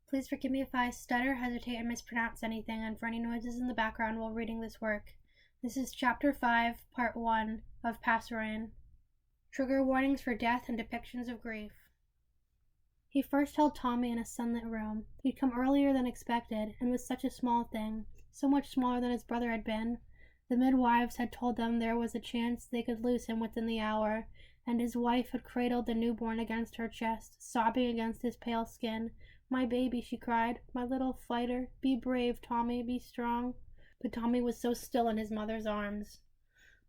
Please forgive me if I stutter, hesitate, and mispronounce anything, and for any noises in the background while reading this work. This is Chapter 5, Part 1 of Passerine. Trigger warnings for death and depictions of grief. He first held Tommy in a sunlit room. He'd come earlier than expected, and was such a small thing, so much smaller than his brother had been. The midwives had told them there was a chance they could lose him within the hour, and his wife had cradled the newborn against her chest, sobbing against his pale skin. "My baby," she cried, "my little fighter. Be brave, Tommy, be strong." But Tommy was so still in his mother's arms.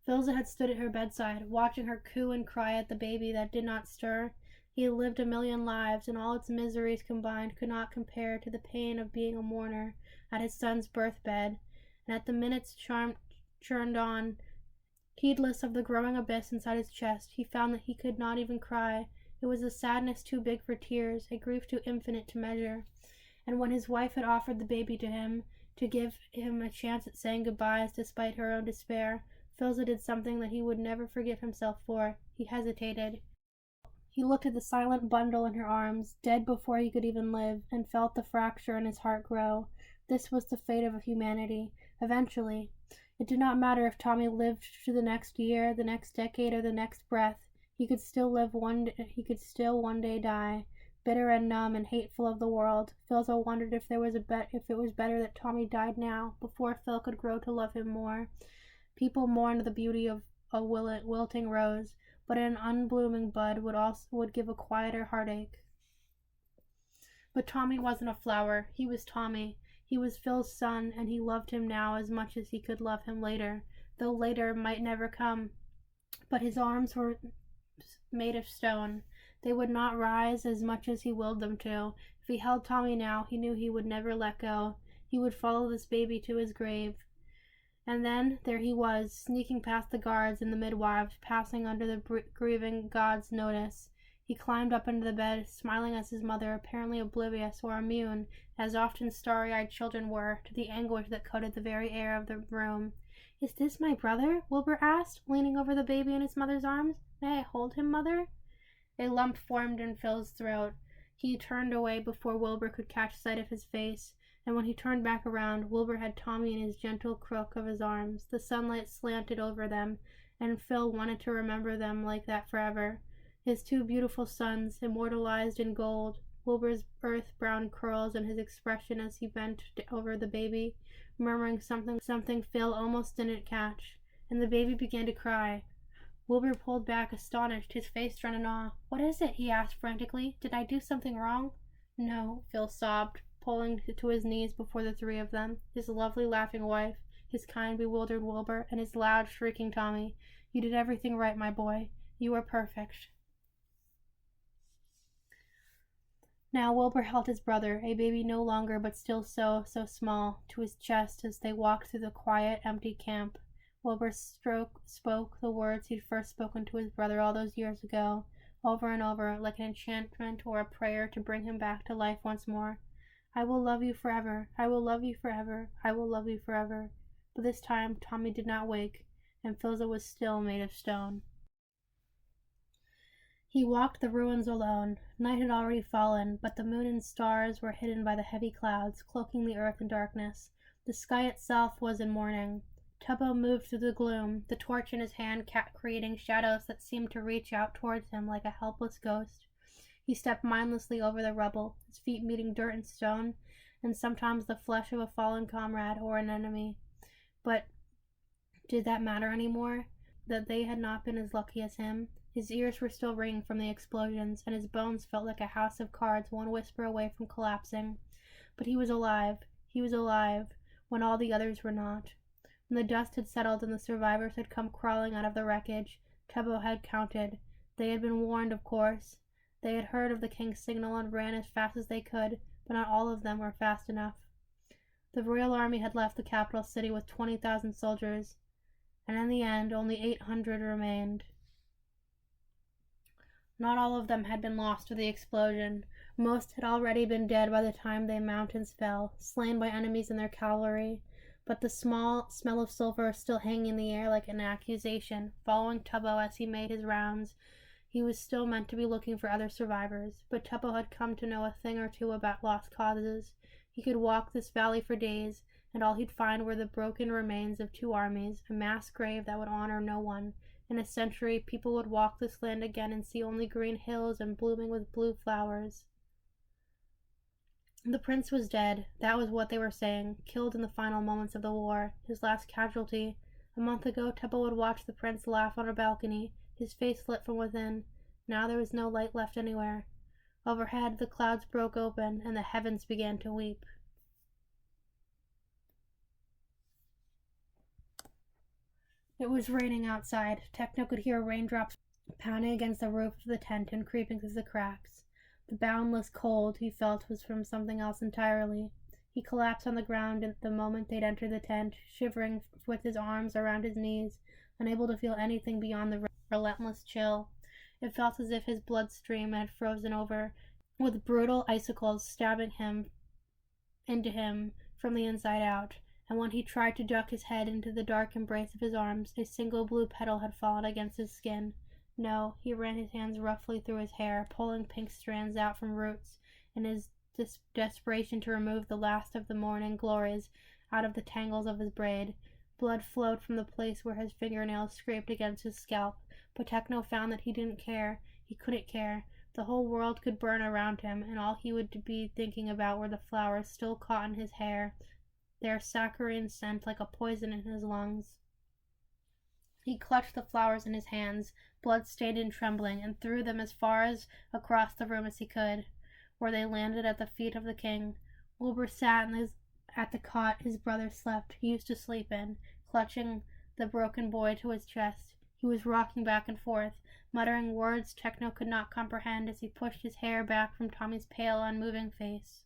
Philza had stood at her bedside, watching her coo and cry at the baby that did not stir. He had lived 1,000,000 lives, and all its miseries combined could not compare to the pain of being a mourner at his son's birth-bed, and at the minutes churned on, heedless of the growing abyss inside his chest, he found that he could not even cry. It was a sadness too big for tears, a grief too infinite to measure. And when his wife had offered the baby to him, to give him a chance at saying goodbyes despite her own despair, Philza did something that he would never forgive himself for. He hesitated. He looked at the silent bundle in her arms, dead before he could even live, and felt the fracture in his heart grow. This was the fate of humanity. Eventually, it did not matter if Tommy lived to the next year, the next decade, or the next breath. He could still one day die, bitter and numb and hateful of the world. Philza wondered if it was better that Tommy died now, before Phil could grow to love him more. People mourned the beauty of a wilting rose, but an unblooming bud would give a quieter heartache. But Tommy wasn't a flower. He was Tommy. He was Phil's son, and he loved him now as much as he could love him later, though later might never come. But his arms were made of stone. They would not rise as much as he willed them to. If he held Tommy now, he knew he would never let go. He would follow this baby to his grave. And then there he was, sneaking past the guards and the midwives, passing under the grieving god's notice. He climbed up into the bed, smiling as his mother, apparently oblivious or immune, as often starry-eyed children were, to the anguish that coated the very air of the room. "Is this my brother?" Wilbur asked, leaning over the baby in his mother's arms. "May I hold him, Mother?" A lump formed in Phil's throat. He turned away before Wilbur could catch sight of his face, and when he turned back around, Wilbur had Tommy in his gentle crook of his arms. The sunlight slanted over them, and Phil wanted to remember them like that forever. His two beautiful sons, immortalized in gold, Wilbur's earth-brown curls, and his expression as he bent over the baby, murmuring something Phil almost didn't catch, and the baby began to cry. Wilbur pulled back, astonished, his face drawn in awe. "What is it?" he asked frantically. "Did I do something wrong?" "No," Phil sobbed, pulling to his knees before the three of them, his lovely laughing wife, his kind bewildered Wilbur, and his loud shrieking Tommy. "You did everything right, my boy. You are perfect." Now Wilbur held his brother, a baby no longer but still so small, to his chest as they walked through the quiet, empty camp. Wilbur spoke the words he'd first spoken to his brother all those years ago, over and over, like an enchantment or a prayer to bring him back to life once more. "I will love you forever. I will love you forever. I will love you forever." But this time Tommy did not wake, and Philza was still made of stone. He walked the ruins alone. Night had already fallen, but the moon and stars were hidden by the heavy clouds, cloaking the earth in darkness. The sky itself was in mourning. Tubbo moved through the gloom, the torch in his hand creating shadows that seemed to reach out towards him like a helpless ghost. He stepped mindlessly over the rubble, his feet meeting dirt and stone, and sometimes the flesh of a fallen comrade or an enemy. But did that matter any more? That they had not been as lucky as him? His ears were still ringing from the explosions, and his bones felt like a house of cards one whisper away from collapsing. But he was alive, when all the others were not. When the dust had settled and the survivors had come crawling out of the wreckage, Tubbo had counted. They had been warned, of course. They had heard of the king's signal and ran as fast as they could, but not all of them were fast enough. The royal army had left the capital city with 20,000 soldiers, and in the end only 800 remained. Not all of them had been lost to the explosion. Most had already been dead by the time the mountains fell, slain by enemies and their cavalry. But the smell of sulfur still hanging in the air like an accusation, following Tubbo as he made his rounds. He was still meant to be looking for other survivors, but Tuppo had come to know a thing or two about lost causes. He could walk this valley for days, and all he'd find were the broken remains of 2 armies, a mass grave that would honor no one. In a century, people would walk this land again and see only green hills and blooming with blue flowers. The prince was dead. That was what they were saying. Killed in the final moments of the war. His last casualty. A month ago, Tuppo would watch the prince laugh on a balcony, his face lit from within. Now there was no light left anywhere. Overhead, the clouds broke open, and the heavens began to weep. It was raining outside. Techno could hear raindrops pounding against the roof of the tent and creeping through the cracks. The boundless cold he felt was from something else entirely. He collapsed on the ground at the moment they'd entered the tent, shivering with his arms around his knees, unable to feel anything beyond the relentless chill. It felt as if his bloodstream had frozen over, with brutal icicles stabbing into him from the inside out. And when he tried to duck his head into the dark embrace of his arms, a single blue petal had fallen against his skin. No, he ran his hands roughly through his hair, pulling pink strands out from roots, in his desperation to remove the last of the morning glories out of the tangles of his braid. Blood flowed from the place where his fingernails scraped against his scalp, but Techno found that he didn't care. He couldn't care. The whole world could burn around him, and all he would be thinking about were the flowers still caught in his hair, their saccharine scent like a poison in his lungs. He clutched the flowers in his hands, blood-stained and trembling, and threw them as far across the room as he could, where they landed at the feet of the king. Wilbur sat at the cot his brother slept, used to sleep in, clutching the broken boy to his chest. He was rocking back and forth, muttering words Techno could not comprehend as he pushed his hair back from Tommy's pale, unmoving face.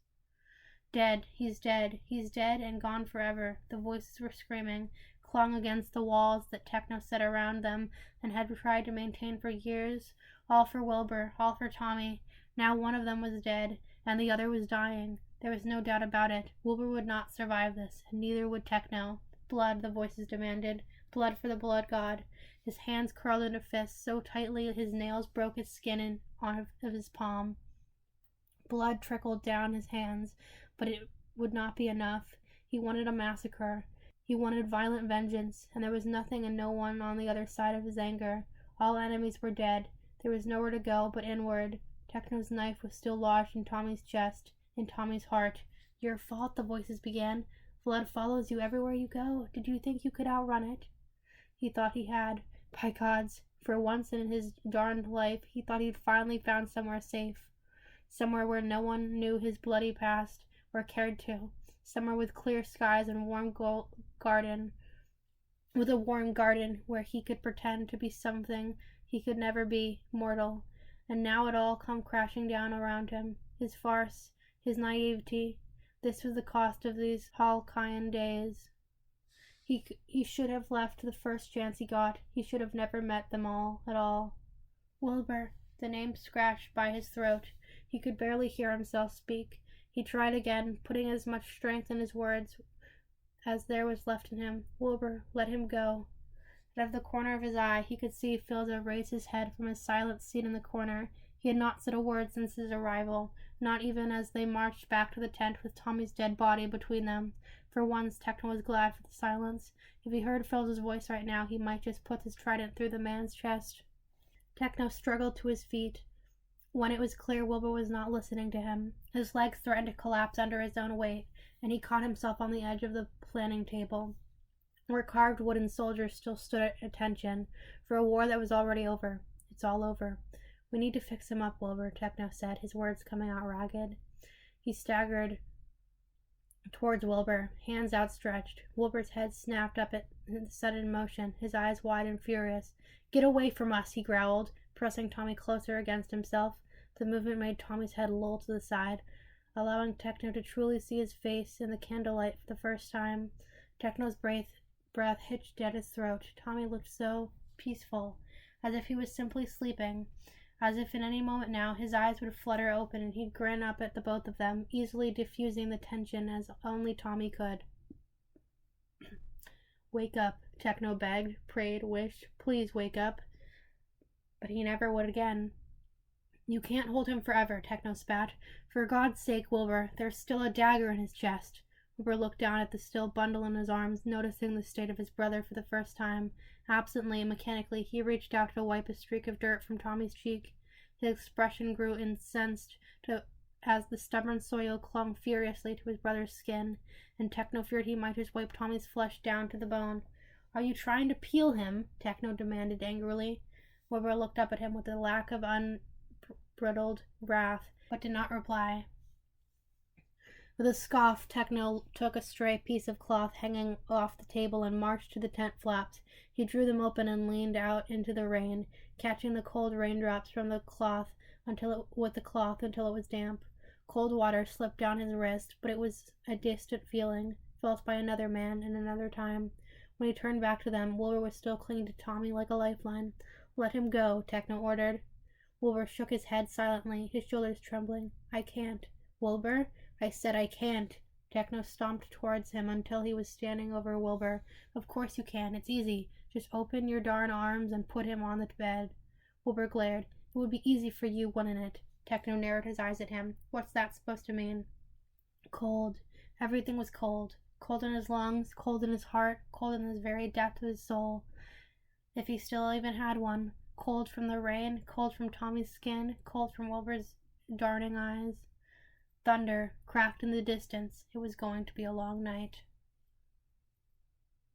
Dead, he's dead and gone forever, the voices were screaming, clung against the walls that Techno set around them and had tried to maintain for years. All for Wilbur, all for Tommy. Now one of them was dead, and the other was dying. There was no doubt about it. Wilbur would not survive this, and neither would Techno. Blood, the voices demanded. Blood for the blood god. His hands curled into fists so tightly his nails broke his skin of his palm. Blood trickled down his hands, but it would not be enough. He wanted a massacre. He wanted violent vengeance, and there was nothing and no one on the other side of his anger. All enemies were dead. There was nowhere to go but inward. Techno's knife was still lodged in Tommy's chest, in Tommy's heart. Your fault, the voices began. Blood follows you everywhere you go. Did you think you could outrun it? He thought he had. By gods, for once in his darned life, he thought he'd finally found somewhere safe. Somewhere where no one knew his bloody past, or cared to. Somewhere with clear skies and warm garden. With a warm garden where he could pretend to be something he could never be, mortal. And now it all come crashing down around him. His farce, his naivety. This was the cost of these halcyon days. He should have left the first chance he got. He should have never met them all at all. Wilbur, the name scratched by his throat. He could barely hear himself speak. He tried again, putting as much strength in his words as there was left in him. Wilbur, let him go. Out of the corner of his eye, he could see Philza raise his head from his silent seat in the corner. He had not said a word since his arrival, not even as they marched back to the tent with Tommy's dead body between them. For once, Techno was glad for the silence. If he heard Philza's voice right now, he might just put his trident through the man's chest. Techno struggled to his feet. When it was clear Wilbur was not listening to him, his legs threatened to collapse under his own weight, and he caught himself on the edge of the planning table, where carved wooden soldiers still stood at attention, for a war that was already over. It's all over. We need to fix him up, Wilbur, Techno said, his words coming out ragged. He staggered towards Wilbur, hands outstretched. Wilbur's head snapped up at the sudden motion, his eyes wide and furious. Get away from us, he growled, pressing Tommy closer against himself. The movement made Tommy's head loll to the side, allowing Techno to truly see his face in the candlelight for the first time. Techno's breath hitched at his throat. Tommy looked so peaceful, as if he was simply sleeping, as if in any moment now his eyes would flutter open and he'd grin up at the both of them, easily diffusing the tension as only Tommy could. Wake up, Techno begged, prayed, wished. Please wake up. but he never would again. You can't hold him forever, Techno spat. For God's sake, Wilbur, there's still a dagger in his chest. Wilbur looked down at the still bundle in his arms, noticing the state of his brother for the first time. Absently and mechanically, he reached out to wipe a streak of dirt from Tommy's cheek. His expression grew incensed as the stubborn soil clung furiously to his brother's skin, and Techno feared he might just wipe Tommy's flesh down to the bone. Are you trying to peel him? Techno demanded angrily. Wilbur looked up at him with a lack of unbridled wrath, but did not reply. With a scoff, Techno took a stray piece of cloth hanging off the table and marched to the tent flaps. He drew them open and leaned out into the rain, catching the cold raindrops from the cloth until it was damp. Cold water slipped down his wrist, but it was a distant feeling, felt by another man in another time. When he turned back to them, Wilbur was still clinging to Tommy like a lifeline. Let him go, Techno ordered. Wilbur shook his head silently, his shoulders trembling. I can't. Wilbur? I said I can't. Techno stomped towards him until he was standing over Wilbur. Of course you can. It's easy. Just open your darn arms and put him on the bed. Wilbur glared. It would be easy for you, wouldn't it? Techno narrowed his eyes at him. What's that supposed to mean? Cold. Everything was cold. Cold in his lungs, cold in his heart, cold in the very depth of his soul. If he still even had one. Cold from the rain, cold from Tommy's skin, cold from Wilbur's darting eyes. Thunder cracked in the distance. It was going to be a long night.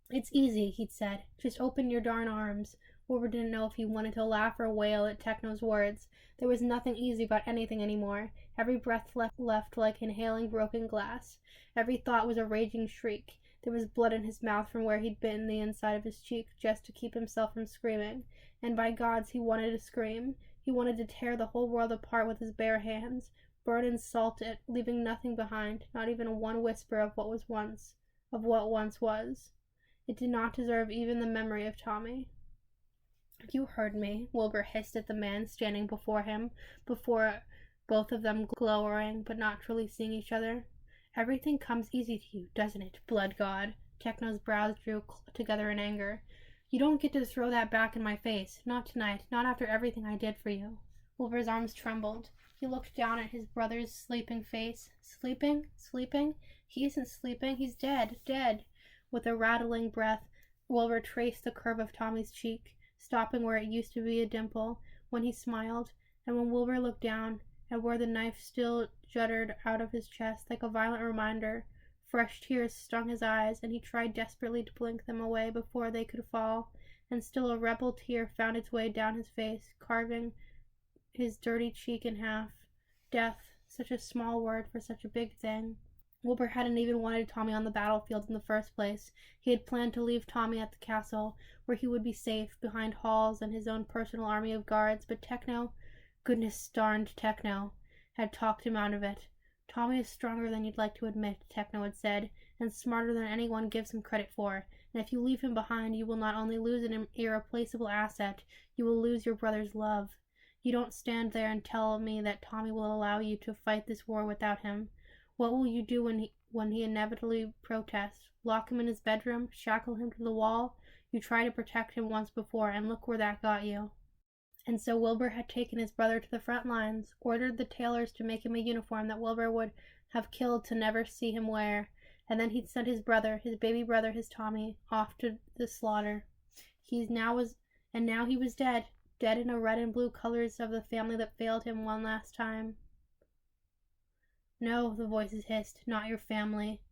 It's easy, he'd said. Just open your darn arms. Wilbur didn't know if he wanted to laugh or wail at Techno's words. There was nothing easy about anything anymore. Every breath left like inhaling broken glass. Every thought was a raging shriek. There was blood in his mouth from where he'd bitten the inside of his cheek just to keep himself from screaming. And by gods, he wanted to scream. He wanted to tear the whole world apart with his bare hands, burn and salt it, leaving nothing behind, not even one whisper of what once was. It did not deserve even the memory of Tommy. You heard me, Wilbur hissed at the man standing before him, before both of them glowering but not truly seeing each other. Everything comes easy to you, doesn't it, blood god? Techno's brows drew together in anger. You don't get to throw that back in my face. Not tonight, not after everything I did for you. Wilbur's arms trembled. He looked down at his brother's sleeping face. Sleeping? Sleeping? He isn't sleeping. He's dead. Dead. With a rattling breath, Wilbur traced the curve of Tommy's cheek, stopping where it used to be a dimple, when he smiled, and when Wilbur looked down, at where the knife still jutted out of his chest like a violent reminder, fresh tears stung his eyes, and he tried desperately to blink them away before they could fall, and still a rebel tear found its way down his face, carving his dirty cheek in half. Death, such a small word for such a big thing. Wilbur hadn't even wanted Tommy on the battlefield in the first place. He had planned to leave Tommy at the castle, where he would be safe, behind halls and his own personal army of guards, but Techno, goodness darned Techno, had talked him out of it. Tommy is stronger than you'd like to admit, Techno had said, and smarter than anyone gives him credit for, and if you leave him behind, you will not only lose an irreplaceable asset, you will lose your brother's love. You don't stand there and tell me that Tommy will allow you to fight this war without him. What will you do when he inevitably protests? Lock him in his bedroom? Shackle him to the wall? You tried to protect him once before, and look where that got you. And so Wilbur had taken his brother to the front lines, ordered the tailors to make him a uniform that Wilbur would have killed to never see him wear, and then he'd sent his brother, his baby brother, his Tommy, off to the slaughter. Now he was dead, dead in the red and blue colors of the family that failed him one last time. No, the voices hissed, not your family.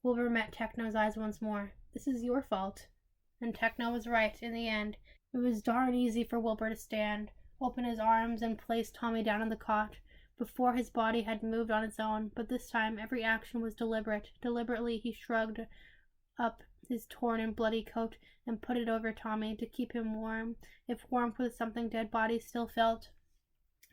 Wilbur met Techno's eyes once more. This is your fault. And Techno was right, in the end. It was darn easy for Wilbur to stand, open his arms, and place Tommy down on the cot, before his body had moved on its own, but this time every action was deliberate. Deliberately he shrugged up his torn and bloody coat and put it over Tommy to keep him warm, if warmth was something dead bodies still felt.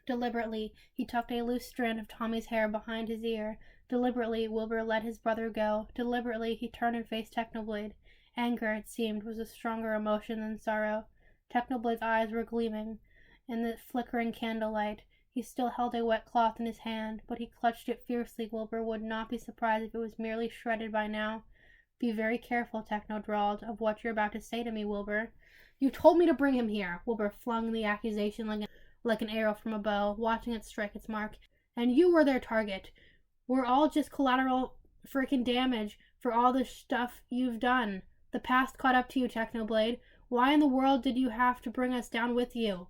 Deliberately, he tucked a loose strand of Tommy's hair behind his ear. Deliberately, Wilbur let his brother go. Deliberately, he turned and faced Technoblade. Anger, it seemed, was a stronger emotion than sorrow. Technoblade's eyes were gleaming in the flickering candlelight. He still held a wet cloth in his hand, but he clutched it fiercely. Wilbur would not be surprised if it was merely shredded by now. Be very careful, Techno drawled, of what you're about to say to me, Wilbur. You told me to bring him here. Wilbur flung the accusation like an arrow from a bow, watching it strike its mark. And you were their target. We're all just collateral freaking damage for all the stuff you've done. The past caught up to you, Technoblade. Why in the world did you have to bring us down with you?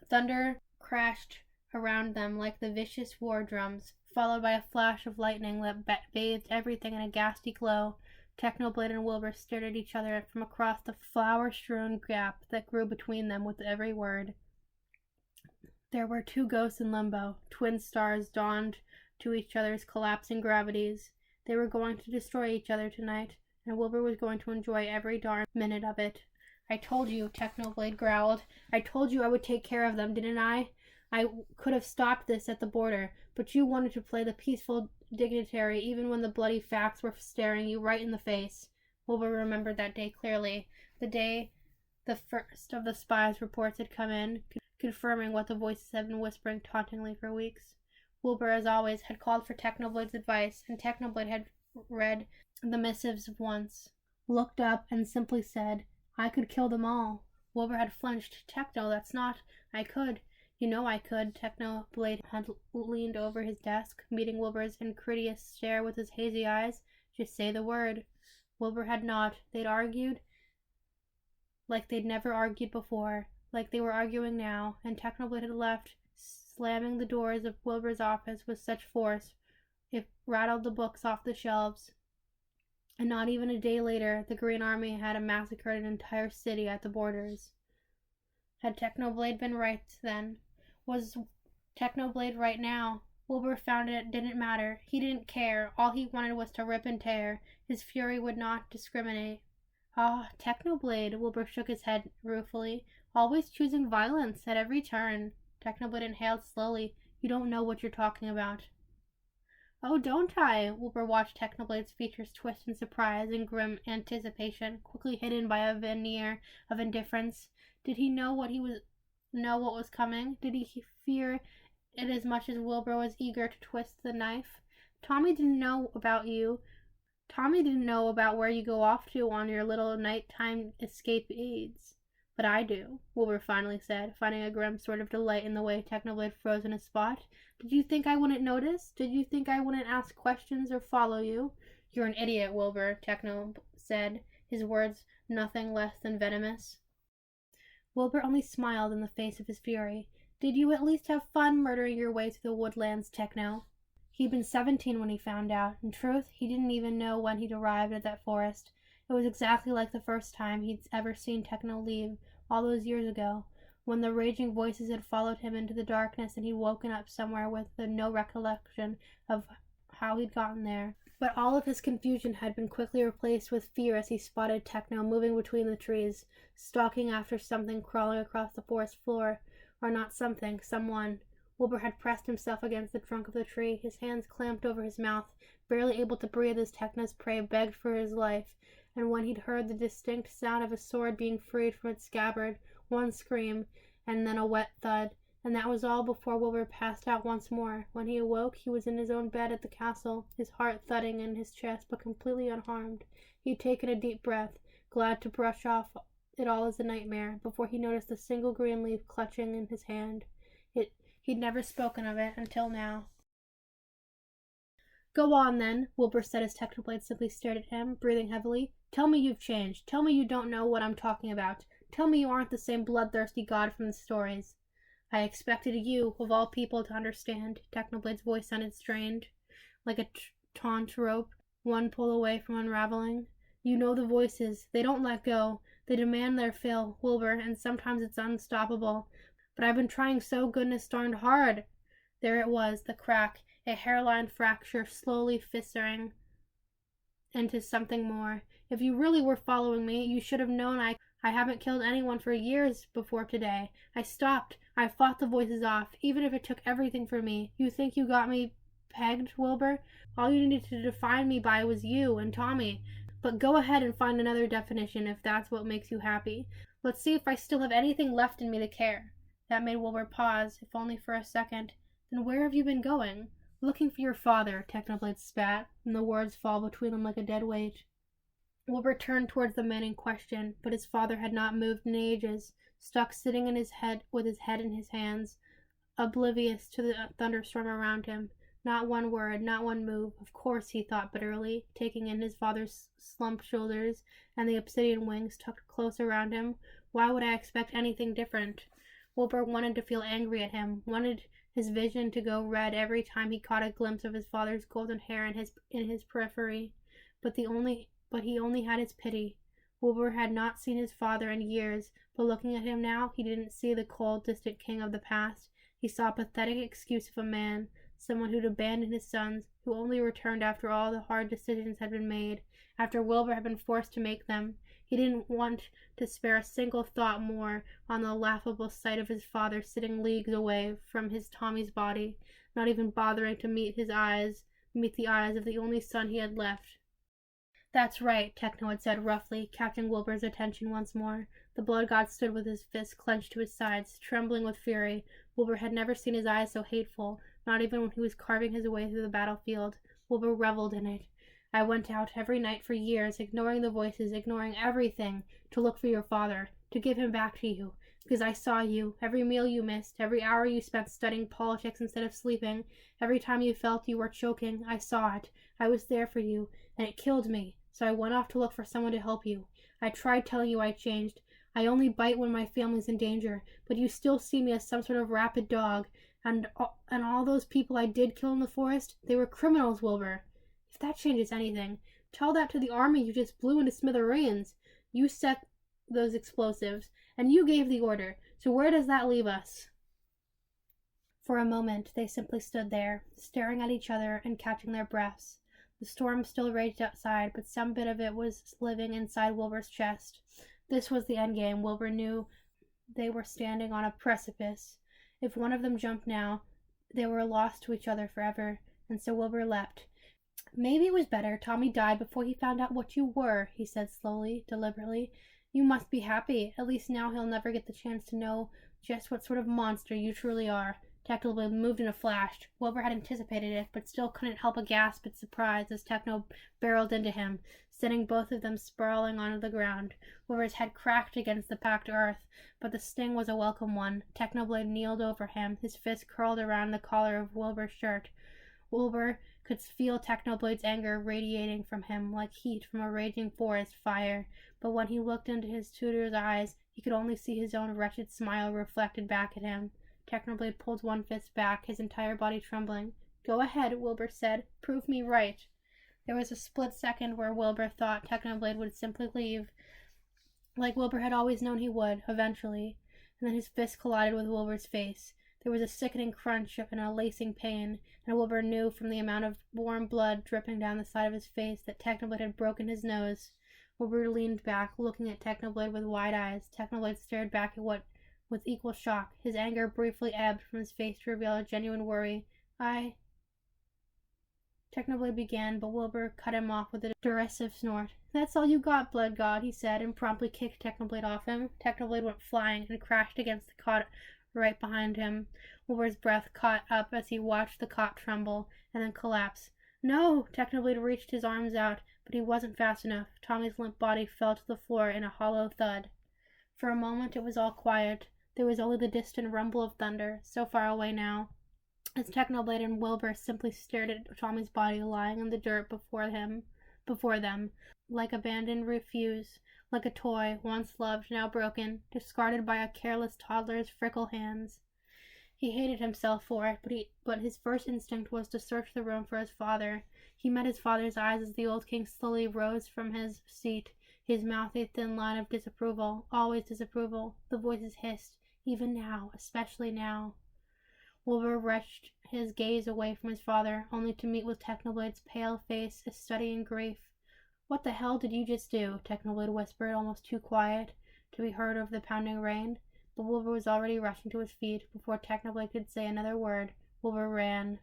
Thunder crashed around them like the vicious war drums, followed by a flash of lightning that bathed everything in a ghastly glow. Technoblade and Wilbur stared at each other from across the flower-strewn gap that grew between them with every word. There were two ghosts in limbo. Twin stars dawned to each other's collapsing gravities. They were going to destroy each other tonight, and Wilbur was going to enjoy every darn minute of it. I told you, Technoblade growled. I told you I would take care of them, didn't I? I could have stopped this at the border, but you wanted to play the peaceful dignitary even when the bloody facts were staring you right in the face. Wilbur remembered that day clearly, the day the first of the spies' reports had come in, confirming what the voices had been whispering tauntingly for weeks. Wilbur, as always, had called for Technoblade's advice, and Technoblade had read the missives once, looked up, and simply said, I could kill them all. Wilbur had flinched. Techno, that's not. I could. You know I could. Technoblade had leaned over his desk, meeting Wilbur's incredulous stare with his hazy eyes. Just say the word. Wilbur had not. They'd argued like they'd never argued before, like they were arguing now, and Technoblade had left, slamming the doors of Wilbur's office with such force it rattled the books off the shelves. And not even a day later, the Green Army had massacred an entire city at the borders. Had Technoblade been right then? Was Technoblade right now? Wilbur found it didn't matter. He didn't care. All he wanted was to rip and tear. His fury would not discriminate. Ah, Technoblade, Wilbur shook his head ruefully. Always choosing violence at every turn. Technoblade inhaled slowly. You don't know what you're talking about. Oh, don't I? Wilbur watched Technoblade's features twist in surprise and grim anticipation, quickly hidden by a veneer of indifference. Did he know what was coming? Did he fear it as much as Wilbur was eager to twist the knife? Tommy didn't know about you. Tommy didn't know about where you go off to on your little nighttime escapades. But I do, Wilbur finally said, finding a grim sort of delight in the way Technoblade froze in a spot. Did you think I wouldn't notice? Did you think I wouldn't ask questions or follow you? You're an idiot, Wilbur, Techno said, his words nothing less than venomous. Wilbur only smiled in the face of his fury. Did you at least have fun murdering your way through the woodlands, Techno? He'd been 17 when he found out. In truth, he didn't even know when he'd arrived at that forest. It was exactly like the first time he'd ever seen Techno leave, all those years ago, when the raging voices had followed him into the darkness and he'd woken up somewhere with no recollection of how he'd gotten there. But all of his confusion had been quickly replaced with fear as he spotted Techno moving between the trees, stalking after something crawling across the forest floor. Or not something, someone. Wilbur had pressed himself against the trunk of the tree, his hands clamped over his mouth, barely able to breathe as Techno's prey begged for his life, and when he'd heard the distinct sound of a sword being freed from its scabbard, one scream, and then a wet thud, and that was all before Wilbur passed out once more. When he awoke, he was in his own bed at the castle, his heart thudding in his chest, but completely unharmed. He'd taken a deep breath, glad to brush off it all as a nightmare, before he noticed a single green leaf clutching in his hand. He'd never spoken of it until now. Go on, then, Wilbur said as Technoblade simply stared at him, breathing heavily. Tell me you've changed. Tell me you don't know what I'm talking about. Tell me you aren't the same bloodthirsty god from the stories. I expected you, of all people, to understand. Technoblade's voice sounded strained, like a taut rope, one pull away from unraveling. You know the voices. They don't let go. They demand their fill, Wilbur, and sometimes it's unstoppable. But I've been trying so goodness darned hard. There it was, the crack, a hairline fracture slowly fissuring into something more. If you really were following me, you should have known I haven't killed anyone for years before today. I stopped. I fought the voices off, even if it took everything from me. You think you got me pegged, Wilbur? All you needed to define me by was you and Tommy. But go ahead and find another definition if that's what makes you happy. Let's see if I still have anything left in me to care. That made Wilbur pause, if only for a second. Then where have you been going? Looking for your father, Technoblade spat, and the words fall between them like a dead weight. Wilbur turned towards the man in question, but his father had not moved in ages, stuck sitting in his head with his head in his hands, oblivious to the thunderstorm around him. Not one word, not one move. Of course, he thought bitterly, taking in his father's slumped shoulders and the obsidian wings tucked close around him. Why would I expect anything different? Wilbur wanted to feel angry at him, wanted his vision to go red every time he caught a glimpse of his father's golden hair in his periphery. But he only had his pity. Wilbur had not seen his father in years, but looking at him now, he didn't see the cold, distant king of the past. He saw a pathetic excuse of a man, someone who'd abandoned his sons, who only returned after all the hard decisions had been made, after Wilbur had been forced to make them. He didn't want to spare a single thought more on the laughable sight of his father sitting leagues away from his Tommy's body, not even bothering to meet the eyes of the only son he had left. "That's right," Techno had said roughly, capturing Wilbur's attention once more. The blood god stood with his fists clenched to his sides, trembling with fury. Wilbur had never seen his eyes so hateful, not even when he was carving his way through the battlefield. Wilbur reveled in it. "I went out every night for years, ignoring the voices, ignoring everything, to look for your father, to give him back to you, because I saw you, every meal you missed, every hour you spent studying politics instead of sleeping, every time you felt you were choking, I saw it. I was there for you, and it killed me, so I went off to look for someone to help you. I tried telling you I changed. I only bite when my family's in danger, but you still see me as some sort of rabid dog, and all those people I did kill in the forest, they were criminals, Wilbur. If that changes anything, tell that to the army you just blew into smithereens. You set those explosives, and you gave the order, so where does that leave us?" For a moment, they simply stood there, staring at each other and catching their breaths. The storm still raged outside, but some bit of it was living inside Wilbur's chest. This was the endgame. Wilbur knew they were standing on a precipice. If one of them jumped now, they were lost to each other forever, and so Wilbur leapt. "Maybe it was better Tommy died before he found out what you were," he said slowly, deliberately. "You must be happy. At least now he'll never get the chance to know just what sort of monster you truly are." Techno moved in a flash. Wilbur had anticipated it, but still couldn't help a gasp in surprise as Techno barreled into him, sending both of them sprawling onto the ground. Wilbur's head cracked against the packed earth, but the sting was a welcome one. Technoblade kneeled over him, his fist curled around the collar of Wilbur's shirt. Wilbur could feel Technoblade's anger radiating from him like heat from a raging forest fire, but when he looked into his tutor's eyes, he could only see his own wretched smile reflected back at him. Technoblade pulled one fist back, his entire body trembling. "Go ahead," Wilbur said. "Prove me right." There was a split second where Wilbur thought Technoblade would simply leave, like Wilbur had always known he would, eventually, and then his fist collided with Wilbur's face. There was a sickening crunch and a lacing pain, and Wilbur knew from the amount of warm blood dripping down the side of his face that Technoblade had broken his nose. Wilbur leaned back, looking at Technoblade with wide eyes. Technoblade stared back at with equal shock. His anger briefly ebbed from his face to reveal a genuine worry. Technoblade began, but Wilbur cut him off with a derisive snort. "That's all you got, blood god," he said, and promptly kicked Technoblade off him. Technoblade went flying and crashed against the cot right behind him. Wilbur's breath caught up as he watched the cot tremble and then collapse. "No!" Technoblade reached his arms out, but he wasn't fast enough. Tommy's limp body fell to the floor in a hollow thud. For a moment it was all quiet. There was only the distant rumble of thunder, so far away now, as Technoblade and Wilbur simply stared at Tommy's body lying in the dirt before them, like abandoned refuse, like a toy, once loved, now broken, discarded by a careless toddler's fickle hands. He hated himself for it, but his first instinct was to search the room for his father. He met his father's eyes as the old king slowly rose from his seat, his mouth a thin line of disapproval, always disapproval. The voices hissed, even now, especially now. Wilbur wrenched his gaze away from his father, only to meet with Technoblade's pale face, a study in grief. "What the hell did you just do?" Technoblade whispered, almost too quiet to be heard over the pounding rain. But Wilbur was already rushing to his feet. Before Technoblade could say another word, Wilbur ran.